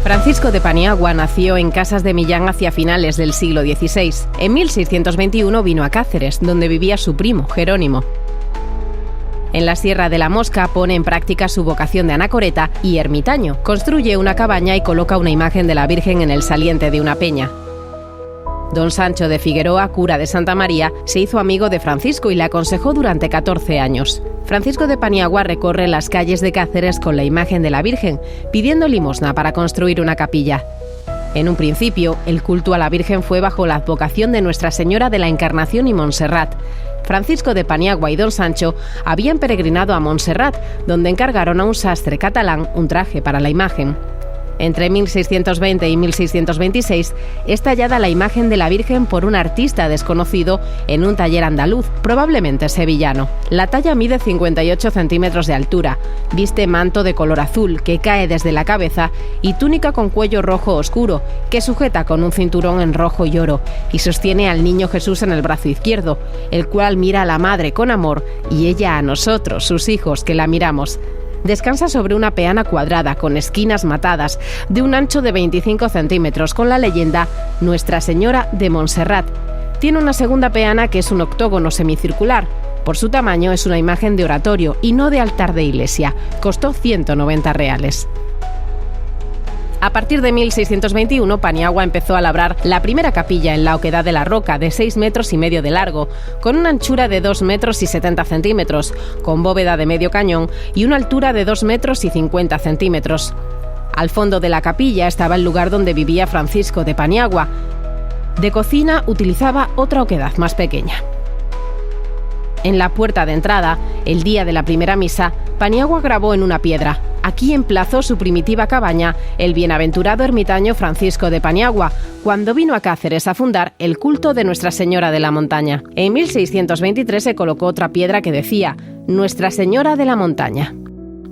Francisco de Paniagua nació en Casas de Millán hacia finales del siglo XVI. En 1621 vino a Cáceres, donde vivía su primo, Jerónimo. En la Sierra de la Mosca pone en práctica su vocación de anacoreta y ermitaño. Construye una cabaña y coloca una imagen de la Virgen en el saliente de una peña. Don Sancho de Figueroa, cura de Santa María, se hizo amigo de Francisco y le aconsejó durante 14 años. Francisco de Paniagua recorre las calles de Cáceres con la imagen de la Virgen, pidiendo limosna para construir una capilla. En un principio, el culto a la Virgen fue bajo la advocación de Nuestra Señora de la Encarnación y Montserrat. Francisco de Paniagua y don Sancho habían peregrinado a Montserrat, donde encargaron a un sastre catalán un traje para la imagen. Entre 1620 y 1626 es tallada la imagen de la Virgen por un artista desconocido en un taller andaluz, probablemente sevillano. La talla mide 58 centímetros de altura, viste manto de color azul que cae desde la cabeza y túnica con cuello rojo oscuro que sujeta con un cinturón en rojo y oro y sostiene al niño Jesús en el brazo izquierdo, el cual mira a la madre con amor y ella a nosotros, sus hijos, que la miramos. Descansa sobre una peana cuadrada con esquinas matadas, de un ancho de 25 centímetros, con la leyenda Nuestra Señora de Montserrat. Tiene una segunda peana que es un octógono semicircular. Por su tamaño es una imagen de oratorio y no de altar de iglesia. Costó 190 reales. A partir de 1621, Paniagua empezó a labrar la primera capilla en la Oquedad de la Roca, de 6,5 metros de largo, con una anchura de 2,70 metros, con bóveda de medio cañón y una altura de 2,50 metros. Al fondo de la capilla estaba el lugar donde vivía Francisco de Paniagua. De cocina utilizaba otra oquedad más pequeña. En la puerta de entrada, el día de la primera misa, Paniagua grabó en una piedra: aquí emplazó su primitiva cabaña el bienaventurado ermitaño Francisco de Paniagua, cuando vino a Cáceres a fundar el culto de Nuestra Señora de la Montaña. En 1623 se colocó otra piedra que decía Nuestra Señora de la Montaña.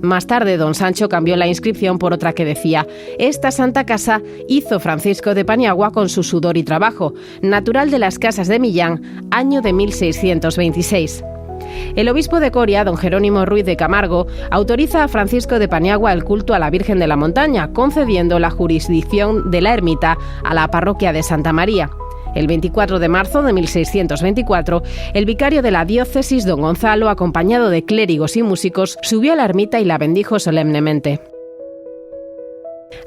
Más tarde, don Sancho cambió la inscripción por otra que decía: esta santa casa hizo Francisco de Paniagua con su sudor y trabajo, natural de las Casas de Millán, año de 1626. El obispo de Coria, don Jerónimo Ruiz de Camargo, autoriza a Francisco de Paniagua el culto a la Virgen de la Montaña, concediendo la jurisdicción de la ermita a la parroquia de Santa María. El 24 de marzo de 1624, el vicario de la diócesis, don Gonzalo, acompañado de clérigos y músicos, subió a la ermita y la bendijo solemnemente.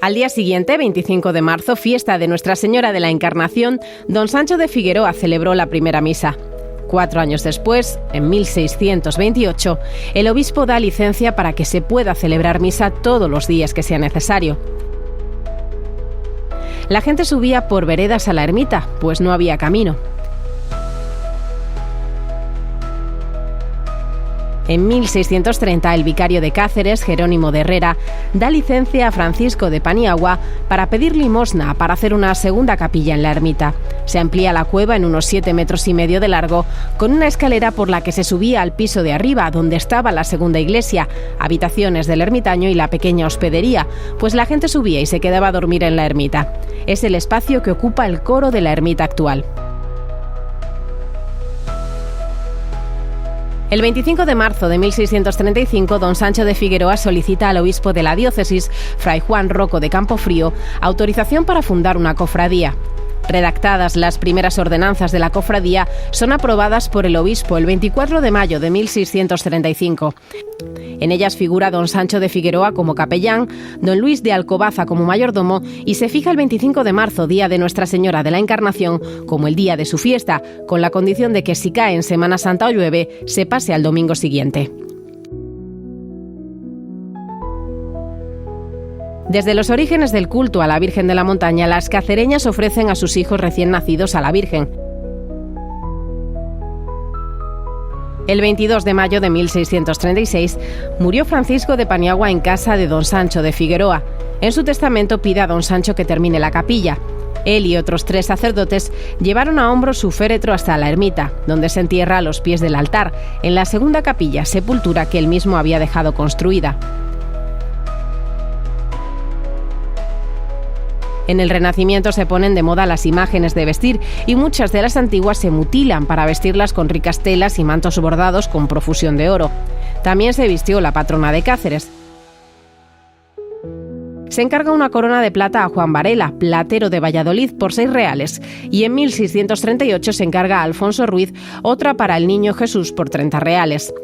Al día siguiente, 25 de marzo, fiesta de Nuestra Señora de la Encarnación, don Sancho de Figueroa celebró la primera misa. 4 años después, en 1628, el obispo da licencia para que se pueda celebrar misa todos los días que sea necesario. La gente subía por veredas a la ermita, pues no había camino. En 1630, el vicario de Cáceres, Jerónimo de Herrera, da licencia a Francisco de Paniagua para pedir limosna para hacer una segunda capilla en la ermita. Se amplía la cueva en unos 7,5 metros de largo, con una escalera por la que se subía al piso de arriba, donde estaba la segunda iglesia, habitaciones del ermitaño y la pequeña hospedería, pues la gente subía y se quedaba a dormir en la ermita. Es el espacio que ocupa el coro de la ermita actual. El 25 de marzo de 1635, don Sancho de Figueroa solicita al obispo de la diócesis, fray Juan Roco de Campofrío, autorización para fundar una cofradía. Redactadas las primeras ordenanzas de la cofradía, son aprobadas por el obispo el 24 de mayo de 1635. En ellas figura don Sancho de Figueroa como capellán, don Luis de Alcobaza como mayordomo y se fija el 25 de marzo, día de Nuestra Señora de la Encarnación, como el día de su fiesta, con la condición de que si cae en Semana Santa o llueve, se pase al domingo siguiente. Desde los orígenes del culto a la Virgen de la Montaña, las cacereñas ofrecen a sus hijos recién nacidos a la Virgen. El 22 de mayo de 1636 murió Francisco de Paniagua en casa de don Sancho de Figueroa. En su testamento pide a don Sancho que termine la capilla. Él y otros 3 sacerdotes llevaron a hombros su féretro hasta la ermita, donde se entierra a los pies del altar, en la segunda capilla, sepultura que él mismo había dejado construida. En el Renacimiento se ponen de moda las imágenes de vestir y muchas de las antiguas se mutilan para vestirlas con ricas telas y mantos bordados con profusión de oro. También se vistió la patrona de Cáceres. se encarga una corona de plata a Juan Varela, platero de Valladolid, por 6 reales, y en 1638 se encarga a Alfonso Ruiz otra para el Niño Jesús por 30 reales.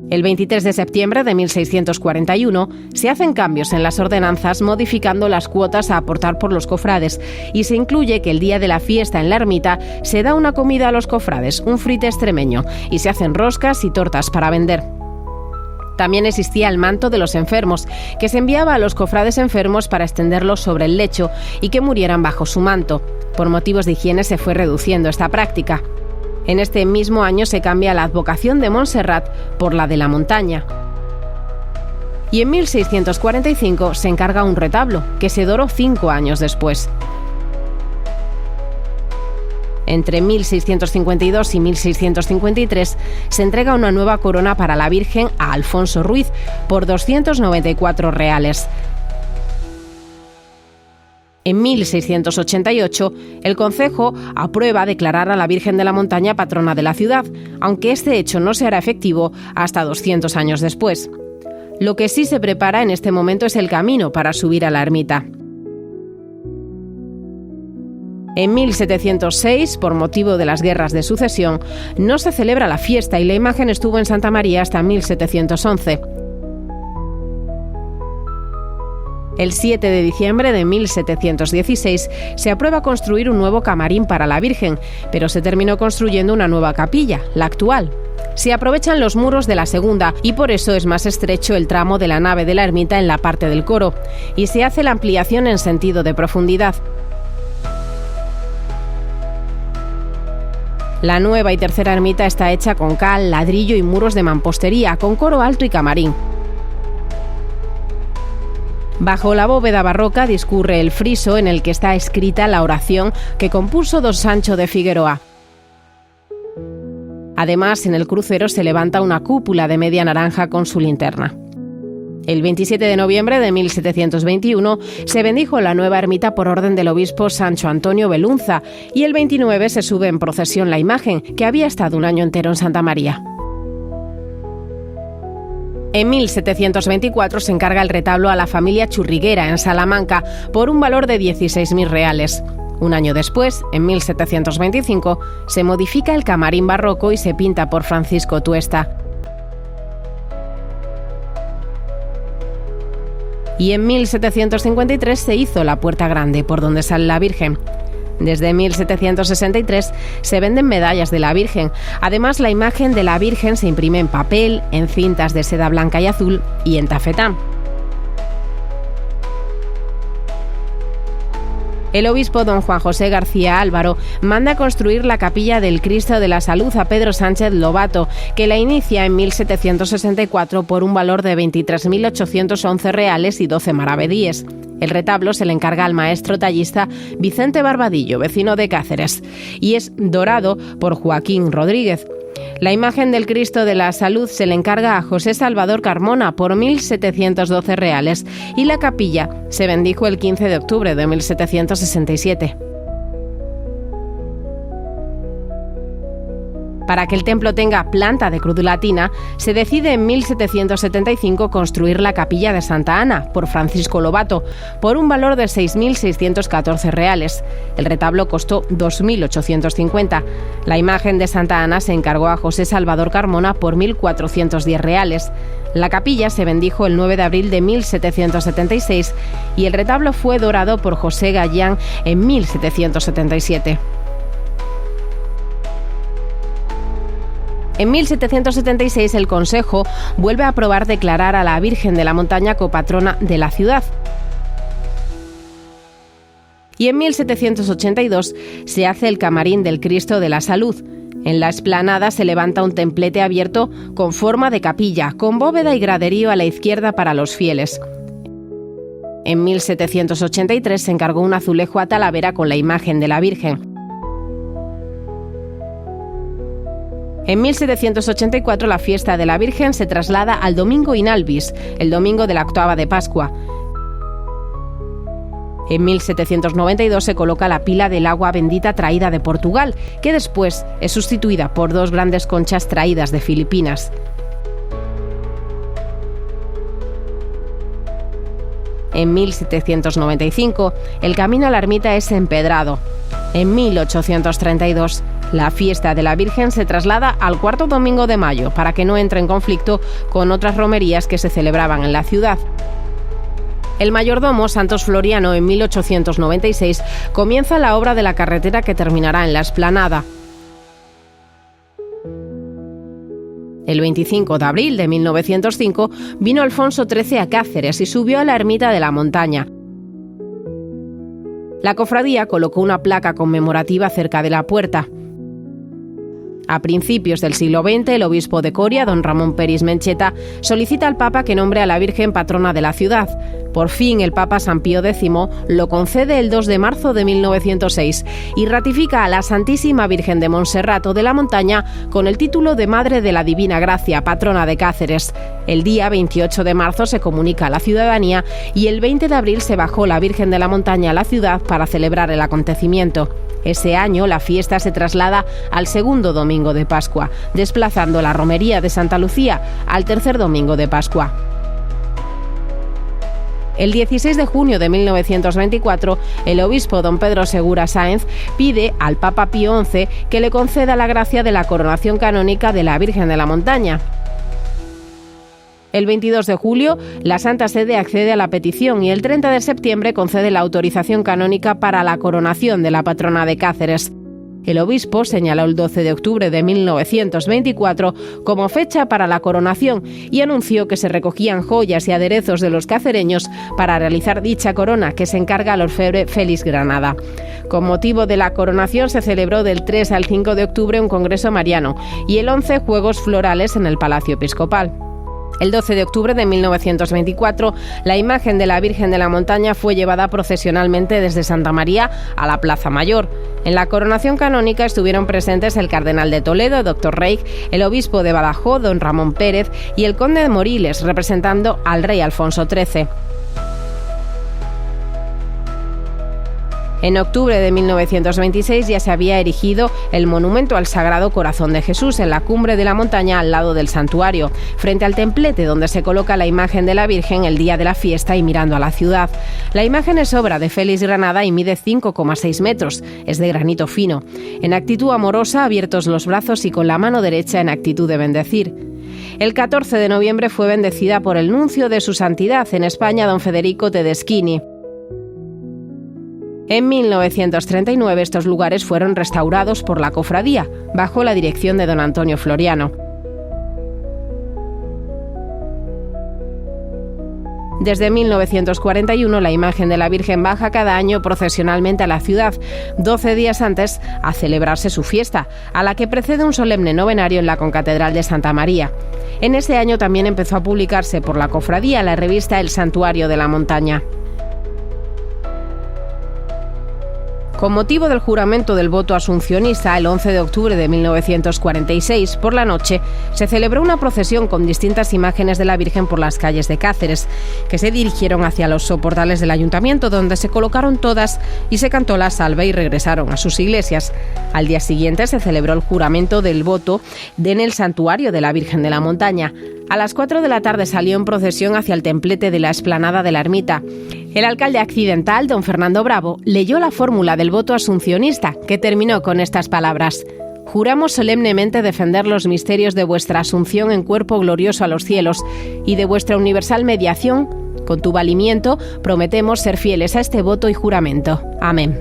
El 23 de septiembre de 1641 se hacen cambios en las ordenanzas modificando las cuotas a aportar por los cofrades y se incluye que el día de la fiesta en la ermita se da una comida a los cofrades, un frite extremeño, y se hacen roscas y tortas para vender. También existía el manto de los enfermos, que se enviaba a los cofrades enfermos para extenderlos sobre el lecho y que murieran bajo su manto. Por motivos de higiene se fue reduciendo esta práctica. En este mismo año se cambia la advocación de Montserrat por la de la montaña. Y en 1645 se encarga un retablo, que se doró 5 años después. Entre 1652 y 1653 se entrega una nueva corona para la Virgen a Alfonso Ruiz por 294 reales. En 1688, el concejo aprueba declarar a la Virgen de la Montaña patrona de la ciudad, aunque este hecho no se hará efectivo hasta 200 años después. Lo que sí se prepara en este momento es el camino para subir a la ermita. En 1706, por motivo de las guerras de sucesión, no se celebra la fiesta y la imagen estuvo en Santa María hasta 1711. El 7 de diciembre de 1716 se aprueba construir un nuevo camarín para la Virgen, pero se terminó construyendo una nueva capilla, la actual. Se aprovechan los muros de la segunda y por eso es más estrecho el tramo de la nave de la ermita en la parte del coro, y se hace la ampliación en sentido de profundidad. La nueva y tercera ermita está hecha con cal, ladrillo y muros de mampostería, con coro alto y camarín. Bajo la bóveda barroca discurre el friso en el que está escrita la oración que compuso don Sancho de Figueroa. Además, en el crucero se levanta una cúpula de media naranja con su linterna. El 27 de noviembre de 1721 se bendijo la nueva ermita por orden del obispo Sancho Antonio Belunza y el 29 se sube en procesión la imagen, que había estado un año entero en Santa María. En 1724 se encarga el retablo a la familia Churriguera en Salamanca por un valor de 16.000 reales. Un año después, en 1725, se modifica el camarín barroco y se pinta por Francisco Tuesta. Y en 1753 se hizo la puerta grande por donde sale la Virgen. Desde 1763 se venden medallas de la Virgen. Además, la imagen de la Virgen se imprime en papel, en cintas de seda blanca y azul y en tafetán. El obispo don Juan José García Álvaro manda construir la capilla del Cristo de la Salud a Pedro Sánchez Lobato, que la inicia en 1764 por un valor de 23.811 reales y 12 maravedíes. El retablo se le encarga al maestro tallista Vicente Barbadillo, vecino de Cáceres, y es dorado por Joaquín Rodríguez. La imagen del Cristo de la Salud se le encarga a José Salvador Carmona por 1.712 reales y la capilla se bendijo el 15 de octubre de 1767. Para que el templo tenga planta de cruz latina, se decide en 1775 construir la capilla de Santa Ana por Francisco Lobato, por un valor de 6.614 reales. El retablo costó 2.850. La imagen de Santa Ana se encargó a José Salvador Carmona por 1.410 reales. La capilla se bendijo el 9 de abril de 1776 y el retablo fue dorado por José Gallán en 1777. En 1776 el Consejo vuelve a aprobar declarar a la Virgen de la Montaña copatrona de la ciudad. Y en 1782 se hace el camarín del Cristo de la Salud. En la explanada se levanta un templete abierto con forma de capilla, con bóveda y graderío a la izquierda para los fieles. En 1783 se encargó un azulejo a Talavera con la imagen de la Virgen. En 1784 la fiesta de la Virgen se traslada al domingo in albis, el domingo de la octava de Pascua. En 1792 se coloca la pila del agua bendita traída de Portugal, que después es sustituida por 2 grandes conchas traídas de Filipinas. En 1795, el camino a la ermita es empedrado. En 1832, la fiesta de la Virgen se traslada al cuarto domingo de mayo para que no entre en conflicto con otras romerías que se celebraban en la ciudad. El mayordomo Santos Floriano, en 1896, comienza la obra de la carretera que terminará en la explanada. El 25 de abril de 1905 vino Alfonso XIII a Cáceres y subió a la ermita de la Montaña. La cofradía colocó una placa conmemorativa cerca de la puerta. A principios del siglo XX, el obispo de Coria, don Ramón Peris Mencheta, solicita al Papa que nombre a la Virgen patrona de la ciudad. Por fin, el Papa San Pío X lo concede el 2 de marzo de 1906 y ratifica a la Santísima Virgen de Montserrat de la Montaña con el título de Madre de la Divina Gracia, patrona de Cáceres. El día 28 de marzo se comunica a la ciudadanía y el 20 de abril se bajó la Virgen de la Montaña a la ciudad para celebrar el acontecimiento. Ese año la fiesta se traslada al segundo domingo de Pascua, desplazando la romería de Santa Lucía al tercer domingo de Pascua. El 16 de junio de 1924, el obispo don Pedro Segura Sáenz pide al Papa Pío XI que le conceda la gracia de la coronación canónica de la Virgen de la Montaña. El 22 de julio, la Santa Sede accede a la petición y el 30 de septiembre concede la autorización canónica para la coronación de la patrona de Cáceres. El obispo señaló el 12 de octubre de 1924 como fecha para la coronación y anunció que se recogían joyas y aderezos de los cacereños para realizar dicha corona, que se encarga al orfebre Félix Granada. Con motivo de la coronación se celebró del 3 al 5 de octubre un congreso mariano y el 11 juegos florales en el Palacio Episcopal. El 12 de octubre de 1924, la imagen de la Virgen de la Montaña fue llevada procesionalmente desde Santa María a la Plaza Mayor. En la coronación canónica estuvieron presentes el cardenal de Toledo, Dr. Reich, el obispo de Badajoz, don Ramón Pérez, y el conde de Moriles, representando al rey Alfonso XIII. En octubre de 1926 ya se había erigido el monumento al Sagrado Corazón de Jesús en la cumbre de la montaña al lado del santuario, frente al templete donde se coloca la imagen de la Virgen el día de la fiesta y mirando a la ciudad. La imagen es obra de Félix Granada y mide 5,6 metros. Es de granito fino. En actitud amorosa, abiertos los brazos y con la mano derecha en actitud de bendecir. El 14 de noviembre fue bendecida por el nuncio de su santidad en España, don Federico Tedeschini. En 1939 estos lugares fueron restaurados por la cofradía, bajo la dirección de don Antonio Floriano. Desde 1941 la imagen de la Virgen baja cada año procesionalmente a la ciudad, 12 días antes a celebrarse su fiesta, a la que precede un solemne novenario en la concatedral de Santa María. En ese año también empezó a publicarse por la cofradía la revista El Santuario de la Montaña. Con motivo del juramento del voto asuncionista, el 11 de octubre de 1946, por la noche, se celebró una procesión con distintas imágenes de la Virgen por las calles de Cáceres, que se dirigieron hacia los soportales del ayuntamiento, donde se colocaron todas y se cantó la salve y regresaron a sus iglesias. Al día siguiente se celebró el juramento del voto en el santuario de la Virgen de la Montaña. A las 4 de la tarde salió en procesión hacia el templete de la explanada de la ermita. El alcalde accidental, don Fernando Bravo, leyó la fórmula del voto asuncionista, que terminó con estas palabras: «Juramos solemnemente defender los misterios de vuestra asunción en cuerpo glorioso a los cielos y de vuestra universal mediación. Con tu valimiento prometemos ser fieles a este voto y juramento. Amén».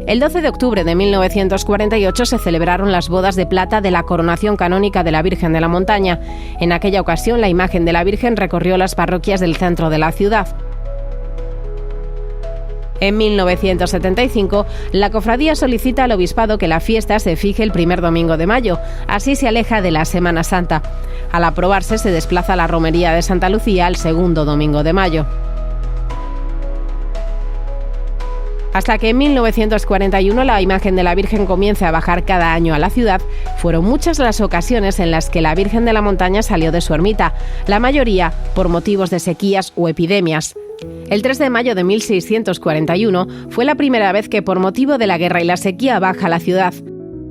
El 12 de octubre de 1948 se celebraron las bodas de plata de la coronación canónica de la Virgen de la Montaña. En aquella ocasión, la imagen de la Virgen recorrió las parroquias del centro de la ciudad. En 1975, la cofradía solicita al obispado que la fiesta se fije el primer domingo de mayo. Así se aleja de la Semana Santa. Al aprobarse, se desplaza la romería de Santa Lucía al segundo domingo de mayo. Hasta que en 1941 la imagen de la Virgen comience a bajar cada año a la ciudad, fueron muchas las ocasiones en las que la Virgen de la Montaña salió de su ermita, la mayoría por motivos de sequías o epidemias. El 3 de mayo de 1641 fue la primera vez que por motivo de la guerra y la sequía baja a la ciudad.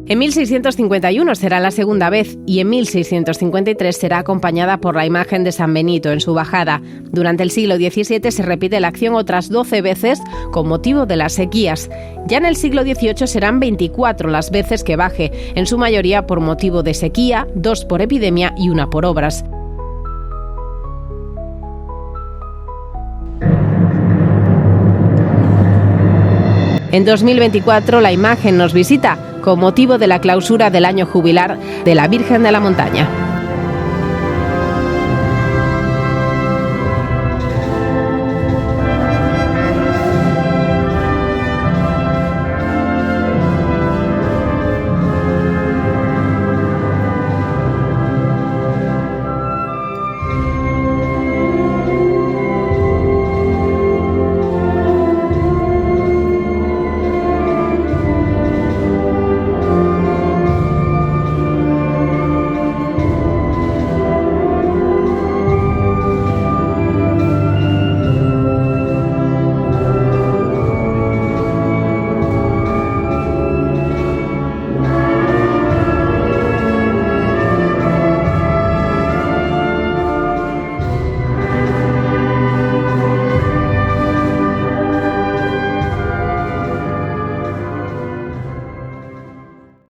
En 1651 será la segunda vez y en 1653 será acompañada por la imagen de San Benito en su bajada. Durante el siglo XVII se repite la acción otras 12 veces con motivo de las sequías. Ya en el siglo XVIII serán 24 las veces que baje, en su mayoría por motivo de sequía, 2 por epidemia y 1 por obras. En 2024 la imagen nos visita con motivo de la clausura del año jubilar de la Virgen de la Montaña.